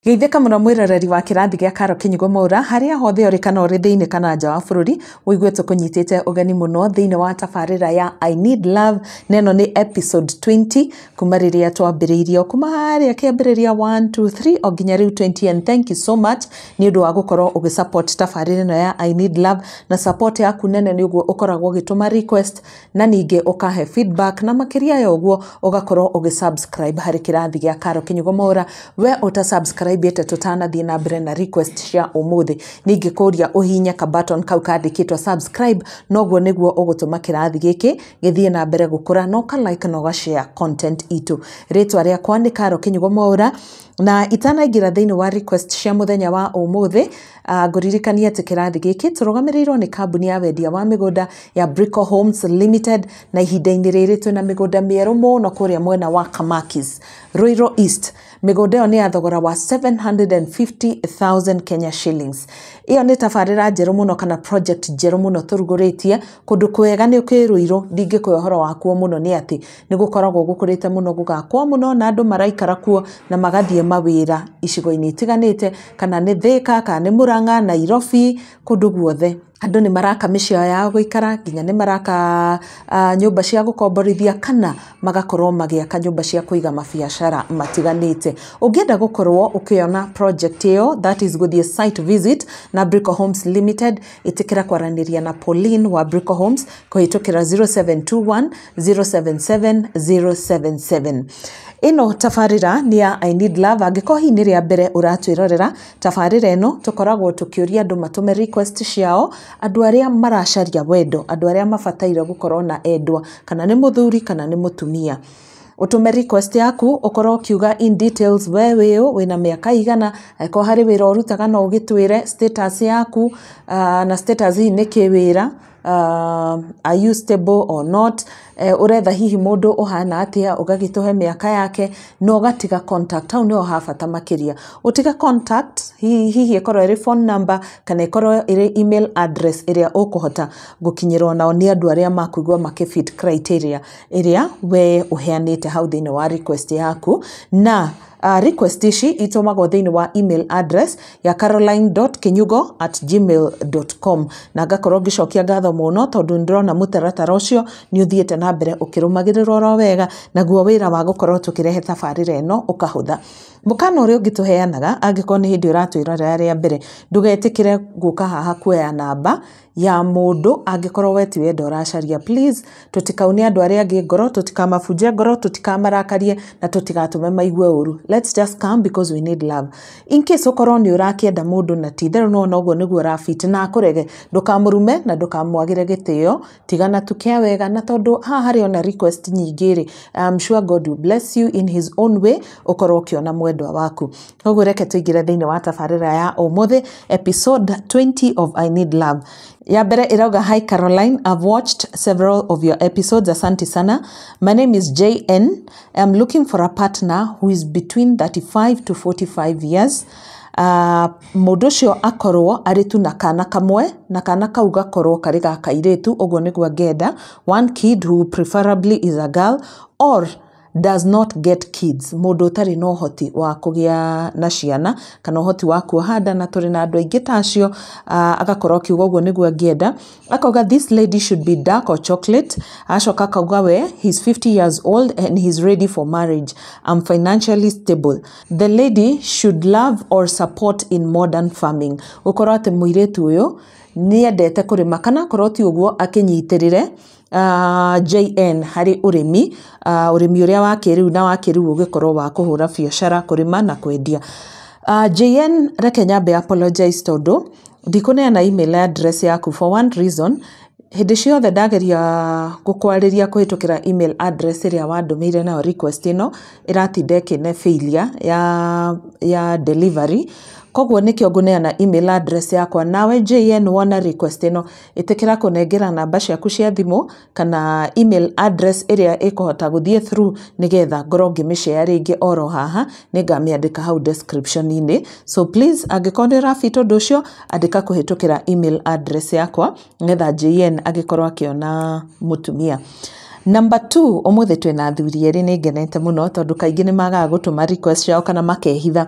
Geithĩka mũno mwĩroreri wa kĩrathi gĩa Karo KINYUGO MWAURA harĩa hothe ũrĩ kana ũrĩ thĩinĩ kana nja wa bũrũri ũigue tũkũnyitĩte ũgeni mũno thĩinĩ wa tabarĩra ya I Need Love na ĩno nĩ episode 20 kuma rĩrĩa twambĩrĩirie kuma harĩa kĩambĩrĩria 1 2 3 o nginya rĩu 20 and thank you so much nĩ ũndũ wa gũkorwo ũgĩsupport tabarĩra ĩno ya I Need Love na support yaku nene nĩ ũguo ũkoragwo ũgĩtũma request na ningĩ ũkahe feedback na makĩria ya ũguo ũgakorwo ũgĩsubscribe harĩ kĩrathi gĩa Karo KINYUGO MWAURA we ũtasubscribe biete tutanathie na mbere na request cia umuthi ningi kuria uhinya ka button kau kandikitwo subscribe noguo niguo ugutuma kirathi giki githie na mbere gukura no ka like no ga share content itu ritwa ria kwa ni Karo KINYUGO MWAURA na itanaingira thiini wa request cia muthenya wa umuthi nguririkania ati kirathi giki turugamirirwo ni kambuni ya wendia wa migunda ya Brico Homes Limited na ihinda-inĩ rĩrĩ twina migunda mĩerũ mũno kuria mwena wa Kamakis Ruiru East migunda ĩyo nĩ ya thogora wa 750,000 Kenya shillings. Iyo nĩ tabarĩra njerũ mũno kana project njerũ mũno turugũrĩtie kũndũ kwega nĩ Ruiru ndingĩkũhe ũhoro wakuo mũno nĩ ati nĩ gũkoragwo gũkũrĩte mũno gũgakwo mũno na andũ maraikara kuo na magathie mawĩra icigo-inĩ itiganĩte kana nĩ Thika kana nĩ Murang'a Nairobi kũndũ guothe andũ nĩ maraka mĩciĩ ya gũikara nginya nĩ maraka nyũmba cia gũkomborithia kana magakorwo magĩaka nyũmba cia kũiga mabiacara matiganĩte ũngĩenda gũkorwo ũkĩona project ĩyo that is gũthie site visit na Brico Homes Limited itikira kwaranĩria na Pauline wa Brico Homes kũhĩtũkĩra 0721 077 077 ino tabarĩra ni ya I Need Love angĩkorwo hihi nĩ rĩa mbere ũratwĩrorera tabarĩra ĩno tũkoragwo tũkĩũria andũ matume request ciao andũ arĩa maracaria wendo andũ arĩa mabataire gũkorwo na endwa kana nĩ mũthuri kana nĩ mũtumia utume request yaku ukorwo kiuga in details wewe wina miaka igana ko hari wira urutaga no ugitwire status yaku na status hii nĩ kĩwĩra are you stable or not uretha hihi mundu uhana atia ugagituhe miaka yake no gatiga contact hau nĩho habata makiria utiga contact hihi ikorwo iri phone number kana ikorwo iri email address iria ukuhota gukinyirwo nao ni andu aria makuigwa makifit criteria iria we uheanite hau thĩinĩ wa request yaku na request ici itumagwo thĩinĩ wa email address ya caroline.kinyugo@gmail.com na ngakorwo ngicokia ngatho mũno tondu ndĩrona mũtaratara ũcio nĩ ũthiĩte na mbere ũkĩrũmagĩrĩrwo ro wega naguo wĩra wa gũkorwo tũkĩrehe tabarĩra ĩno ũkahũtha mũkana ũrĩa ũngĩtũheanaga angĩkorwo nĩ hĩndĩ ũratwĩrorera rĩa mbere ndũgetĩkĩre gũka haha kuoya namba ya mũndũ angĩkorwo we ti wendo ũracaria please tũtikaune andũ arĩa angĩ ngoro tũtikamabunje ngoro tũtikamarakarie na tũtigatume maigue ũru let's just come because we need love in case ukorwo nĩ ũrakĩenda mũndũ na titherũ no noguo nĩguo rafit na akũrege ndũkamũrume na ndũkamwagĩre gĩtĩo tigana tukĩa wega na tondu haha harĩ ona request nyingĩ rĩ I'm sure God will bless you in his own way ukorwo ũkĩona mwendwa waku koguo reke tũingĩre thĩinĩ wa tabarĩra ya ũmũthĩ episode 20 of I Need Love ya mbere irauga hi Caroline I've watched several of your episodes asante sana my name is JN I'm looking for a partner who is between 35 to 45 years mũndũ ũcio akorwo arĩ tu na kana kamwe na kana kau gakorwo karĩ ga kairĩtu ũguo nĩguo ngenda one kid who preferably is a girl or does not get kids mũndũ ũtarĩ na ũhoti wa kũgĩa na ciana kana ũhoti wa kuohanda na tũrĩ na andũ aingĩ tacio agakorwo kiuga ũguo nĩguo ngenda akauga this lady should be dark or chocolate acoka akauga we he's 50 years old and he's ready for marriage I'm financially stable the lady should love or support in modern farming ukorwo atĩ mũirĩtu ũyũ nĩ endete kũrĩma kana korwo ti ũguo akĩnyitĩrĩre JN hari urimi uria wa kĩrĩu na wa kĩrĩu ũgĩkorwo wa kũhũra biacara kũrĩma na kwendia JN reke nyambe apologize tondu ndikuneana email address yaku for one reason hĩndĩ ciothe ndageria gũkwarĩria kũhĩtũkĩra email address ĩrĩa wandũmĩire nayo request ĩno ĩratinda ĩkĩne failure ya delivery koguo nĩkĩo ngũneana email address yakwa nawe JN wona request ĩno ĩtĩkĩra kũnengera namba ciaku cia thimũ kana email address ĩrĩa ĩkũhota gũthiĩ through nĩgetha ngorwo ngĩmĩshare rĩngĩ oro haha nĩngamĩandĩka hau description-inĩ so please angĩkorwo nĩ ũrabita ũndũ ũcio andĩka kũhĩtũkĩra email address yakwa nĩgetha JN agĩkorwo akĩona mũtumia Number 2 umuthi twina athuri eri ni ngenete muno tondu kaingi ni magaga gutuma request yao kana makehitha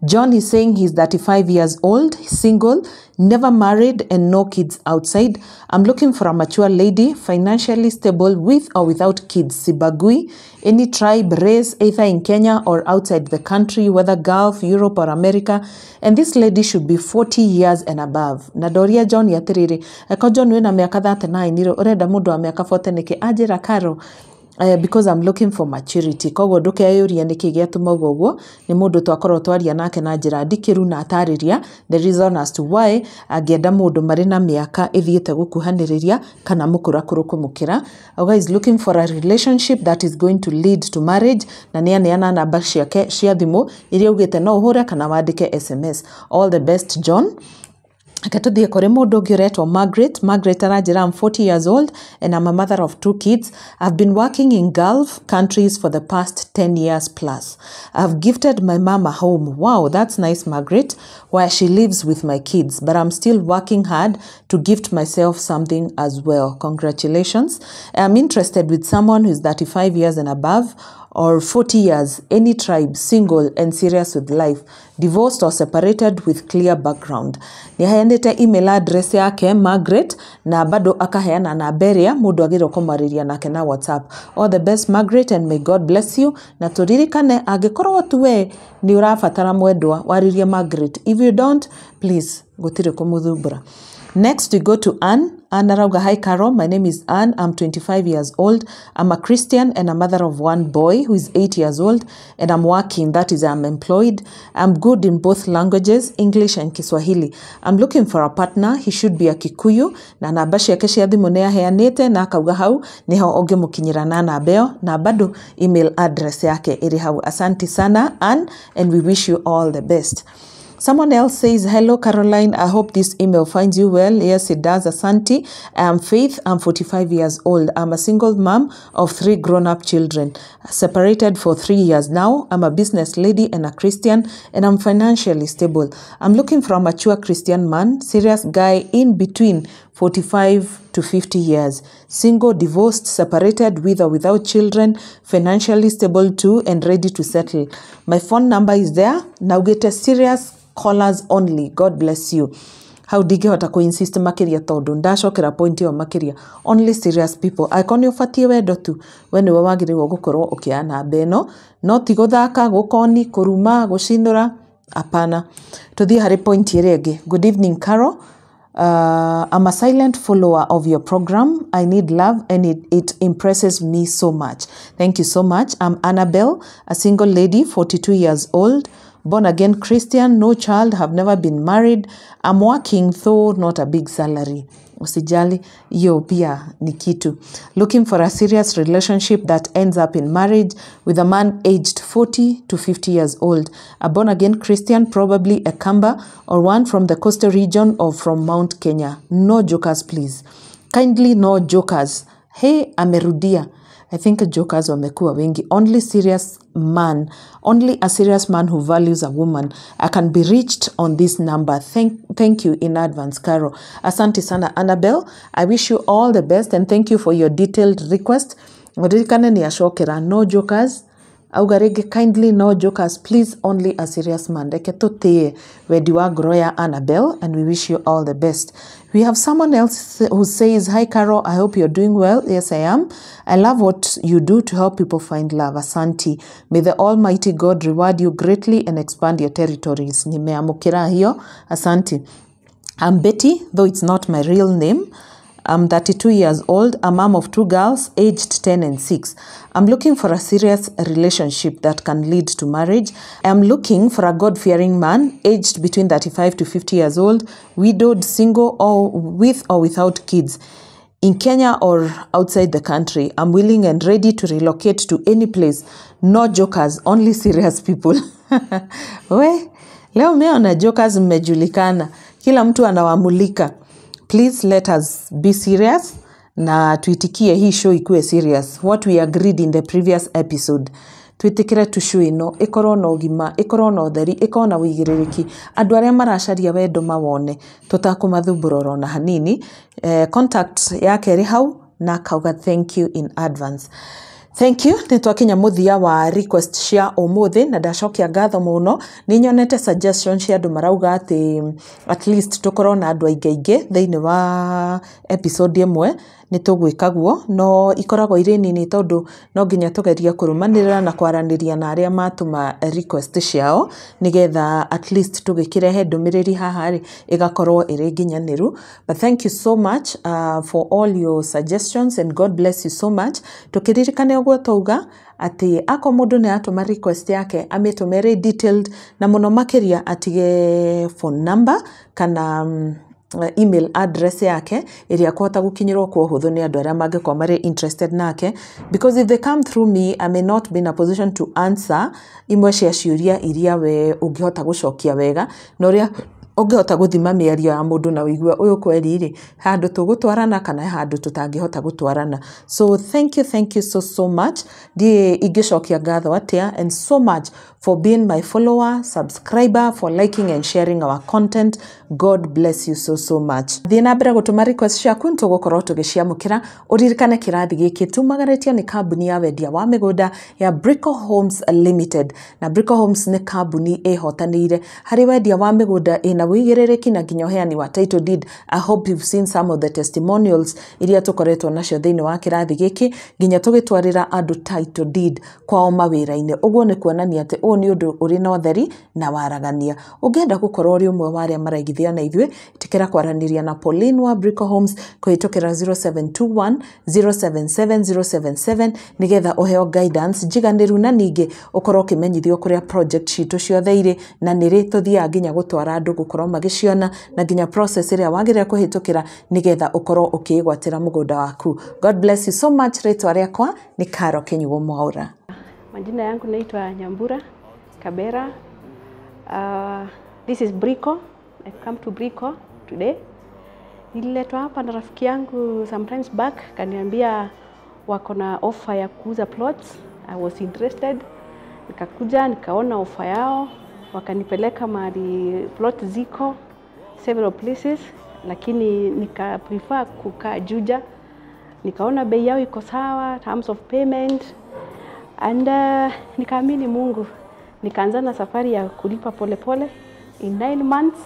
John is saying he's 35 years old, single, never married, and no kids outside. I'm looking for a mature lady, financially stable, with or without kids. Sibagui, any tribe, race, either in Kenya or outside the country, whether Gulf, Europe, or America. And this lady should be 40 years and above. Nadoria John yatiriri. Eko John wena miaka 39 niro urenda mundu wa miaka 40 niki ajira karo. Because I'm looking for maturity. Kogo nduke ayuria niki giatuma gogo ni mundu twakorwo twaria nake na njira ndikiru na atariria the reason as to why agenda mundu mari na miaka ithiete gukuhaniriria kana mukurakuru kumukira. Guys, looking for a relationship that is going to lead to marriage na neana namba ciake cia thimu iria ugite no uhure kana wandike SMS. All the best, John. Akatuthie kore mundu ungi uretwo Margaret aranjira, I'm 40 years old and I'm a mother of 2 kids. I've been working in Gulf countries for the past 10 years plus. I've gifted my mom a home. Wow, that's nice, Margaret, where she lives with my kids, but I'm still working hard to gift myself something as well. Congratulations. I'm interested with someone who's 35 years and above, or 40 years, any tribe, single and serious with life, divorced or separated with clear background. Nihaendete email address yake Margaret na bado akaheana na beria mundu agiro kumariria nake na WhatsApp. All the best, Margaret, and may God bless you. Na turirikane agikorwo tuwe ni urafatara mwendwa waririe Margaret. If you don't, please gutire kumuthumbura. Next we go to Anne. Anne arauga, hi Carol, my name is Anne. I'm 25 years old. I'm a Christian and a mother of 1 boy who is 8 years old, and I'm working, that is, I'm employed. I'm good in both languages, English and Kiswahili. I'm looking for a partner. He should be a Kikuyu. Na nabashi yake cia thimu ni aheanite na akauga hau niho ongemukinyirana na beo na bado email address yake iri hau. Asante sana Anne, and we wish you all the best. Someone else says, hello, Caroline. I hope this email finds you well. Yes, it does. Asante. I'm Faith. I'm 45 years old. I'm a single mom of 3 grown-up children, separated for 3 years now. I'm a business lady and a Christian, and I'm financially stable. I'm looking for a mature Christian man, serious guy in between 45 to 50 years, single, divorced, separated, with or without children, financially stable too, and ready to settle. My phone number is there. Now get a serious callers only. God bless you. How digi hota ko insist makiria tondu ndacokera point yo makiria only serious people. Aikoni ufatie wendo tu we ni wagiriwo gukorwo ukiana beno no ti guthaka gukoni kuruma gucinura apana. Tuthie hari point irege. Good evening, Carol. I'm a silent follower of your program. I need love, and it impresses me so much. Thank you so much. I'm Annabelle, a single lady, 42 years old, born again Christian, no child, have never been married. I'm working, though not a big salary. Usijali, yo pia ni kitu. Looking for a serious relationship that ends up in marriage with a man aged 40 to 50 years old. A born again Christian, probably a Kamba or one from the coastal region or from Mount Kenya. No jokers, please. Kindly no jokers. Hey, amerudia. I think jokers wamekuwa wengi. Only a serious man who values a woman. I can be reached on this number. Thank you in advance, Carol. Asante sana, Annabelle. I wish you all the best and thank you for your detailed request. Wadikane ni ashokera. No jokers. Augarege, kindly no jokers. Please, only a serious man. Deketote wediwa groya, Annabelle, and we wish you all the best. We have someone else who says, hi, Carol, I hope you're doing well. Yes, I am. I love what you do to help people find love. Asante. May the Almighty God reward you greatly and expand your territories. Nimeamukira hiyo. Asante. I'm Betty, though it's not my real name. I'm 32 years old, a mom of 2 girls, aged 10 and 6. I'm looking for a serious relationship that can lead to marriage. I'm looking for a God-fearing man, aged between 35 to 50 years old, widowed, single, or with or without kids, in Kenya or outside the country. I'm willing and ready to relocate to any place. No jokers, only serious people. We, leo meona jokers mmejulikana. Kila mtu anawamulika. Please let us be serious na tuitikie hii show ikuwe serious. What we agreed in the previous episode. Tuitikire tu show ino ikorwo na ugima, ikorwo na utheri, ikorwo na wigiririki. Andu aria maracaria wendo mawone tutakumathumbura na hanini. Contact yake ri hau na kauga thank you in advance. Thank you. Nitwakinya muthia wa request cia umuthi na ndacokia ngatho muno. Ni nyonete suggestions cia andu marauga ati at least tukorwo na andu aingaingi thiini wa episode imwe ni tugwikaguo no ikoragwo iri nini tondu no nginya tugeria kurumanirira na kwaraniria na aria matuma request ciao nigetha at least tugikirehe ndumiriri haha ri igakorwo iri nginyaniru. But thank you so much for all your suggestions and God bless you so much. Tukiririkane ogwo tauga ati ako mundu ni atuma request yake amitumere detailed na muno makiria atige phone number kana email address yake iria kuhota gukinyirwo kwa huthu ni andu aria mangikorwo mari interested nake, because if they come through me I may not be in a position to answer imwe cia ciuria iria we ungihota gucokia wega na uria ungihota guthima miario ya mundu na wigua uyu kweri ri handu tugutwarana kana handu tutangihota gutwarana. So thank you so much. Die igicokia ngatho atia and so much for being my follower, subscriber, for liking and sharing our content. God bless you so much. Thina mbere gutuma request ciaku ntugukorwo tugiciamukira. Uririkane kirathi giki tumagaretio ni kambuni ya wendia wa migunda ya Brico Homes Limited. Na Brico Homes ni kambuni ihotanire hari wendia wa migunda ina wigirereki na nginya uheani wa title deed. I hope you've seen some of the testimonials iria tukoretwo nacio thiini wa kirathi giki nginya tugitwarira andu title deed kwao mawira-ini. Uguo ni kuonania ati ni undu uri na utheri na waragania. Ungenda gukorwo uri umwe wa aria maraigithia na ithwe tikira kwaraniria na Pauline wa Brico Homes kuhitukira 0721 077077 nigetha uheo guidance jiganiru na ningi ukorwo kimenyithio kuria project citu ciothe iri na niri tuthia nginya gutwara andu gukorwo magiciona na nginya process iria wagirira kuhitukira nigetha ukorwo ukigwatira mugunda waku. God bless you so much. Ritwa riakwa ni KINYUGO MWAURA. Majina yangu naitwa Nyambura Kabera. This is Brico. I've come to Brico today. Nililetwa hapa na rafiki yangu sometimes back, kaniambia wako na offer ya kuuza plots. I was interested. Nikakuja nikaona offer yao, wakanipeleka mahali plot ziko several places, lakini nika prefer kukaa Juja. Nikaona bei yao iko sawa, terms of payment, and nikaamini Mungu. Nikaanza na safari ya kulipa pole pole. In 9 months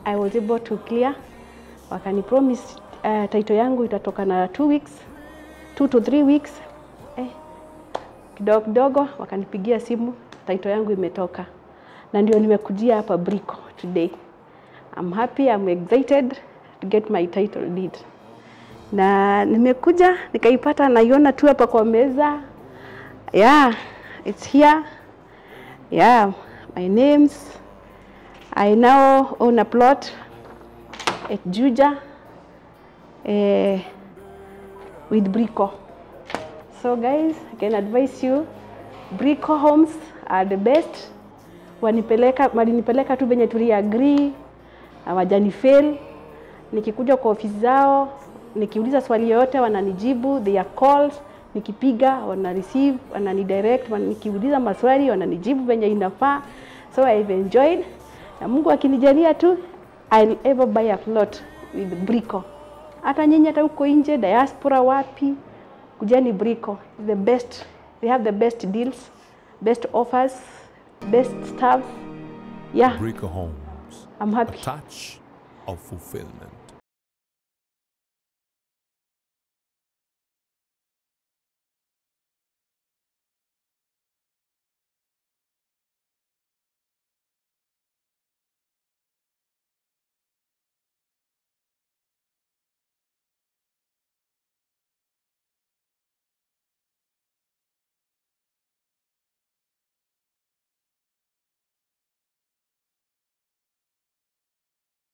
I was able to clear. Wakani promise title yangu itatoka na 2 weeks, 2 to 3 weeks. Kidogo wakanipigia simu, title yangu imetoka. Na ndio nimekujia hapa Brico today. I'm happy, I'm excited to get my title deed. Na nimekuja nikaipata, naiona tu hapa kwa meza. Yeah, it's here. Yeah, my name's, I now own a plot at Juja with Brico. So guys, I can advise you, Brico Homes are the best. Walinipeleka tu venye tuli agree, hawajani fail. Nikikuja kwa ofisi zao, nikiuliza swali yote wananijibu, their calls, nikipiga wana receive, wanani direct, nikiuliza maswali wananijibu venye inafaa. So I've enjoyed. Na Mungu akinijalia tu, I'll ever buy a plot with Brico. Hata nyinyi hata uko nje, diaspora wapi, kujani Brico. The best. They have the best deals, best offers, best staff. Yeah. Brico Homes. I'm happy. A touch of fulfillment.